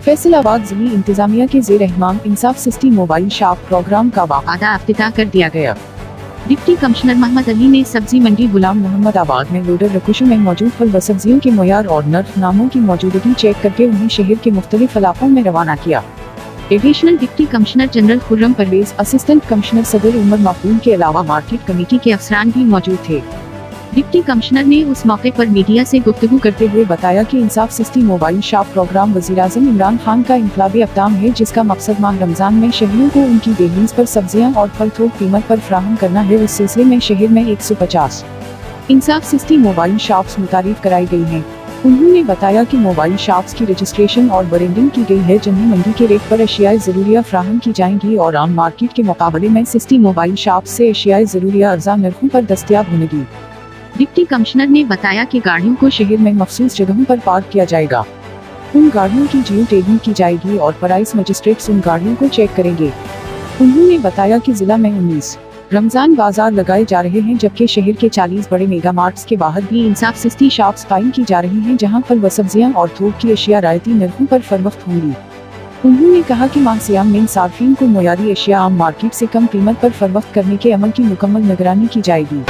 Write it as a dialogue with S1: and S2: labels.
S1: فیصل آباد ضلعی انتظامیہ کے زیر اہتمام انصاف سستی موبائل شاپ پروگرام کا باقاعدہ افتتاح کر دیا گیا۔ ڈپٹی کمشنر محمد علی نے سبزی منڈی غلام محمد آباد میں لوڈر رکوشوں میں موجود پھل و سبزیوں کے معیار اور نرخ ناموں کی موجودگی چیک کر کے انہیں شہر کے مختلف علاقوں میں روانہ کیا۔ ایڈیشنل ڈپٹی کمشنر جنرل خرم پرویز، اسسٹنٹ کمشنر صدر عمر معقول کے علاوہ مارکیٹ کمیٹی کے افسران بھی موجود تھے۔ ڈپٹی کمشنر نے اس موقع پر میڈیا سے گفتگو کرتے ہوئے بتایا کہ انصاف سستی موبائل شاپ پروگرام وزیراعظم عمران خان کا انقلابی اقدام ہے، جس کا مقصد ماہ رمضان میں شہریوں کو ان کی دہلیز پر سبزیاں اور پھل تھوک قیمت پر فراہم کرنا ہے۔ اس سلسلے میں شہر میں 150 انصاف سستی موبائل شاپس متعارف کرائی گئی ہیں۔ انہوں نے بتایا کہ موبائل شاپس کی رجسٹریشن اور برانڈنگ کی گئی ہے، جنہیں منڈی کے ریٹ پر اشیاء ضروریہ فراہم کی جائیں گی اور عام مارکیٹ کے مقابلے میں سستی موبائل شاپس سے اشیاء ضروریہ ارزاں نرخوں پر دستیاب ہوں گی۔ ڈپٹی کمشنر نے بتایا کہ گاڑیوں کو شہر میں مخصوص جگہوں پر پارک کیا جائے گا۔ ان گاڑیوں کی جیو ٹیگنگ کی جائے گی اور پرائس مجسٹریٹس ان گاڑیوں کو چیک کریں گے۔ انہوں نے بتایا کہ ضلع میں 19 رمضان بازار لگائے جا رہے ہیں، جبکہ شہر کے 40 بڑے میگا مارٹس کے باہر بھی انصاف سستی شاپس قائم کی جا رہی ہیں، جہاں پھل و سبزیاں اور تھوک کی اشیاء رعایتی نرخوں پر فروخت ہوں گی۔ انہوں نے کہا کہ ماہ صیام میں صارفین کو معیاری اشیاء عام مارکیٹ سے کم قیمت پر فروخت کرنے کے عمل کی مکمل نگرانی کی جائے گی۔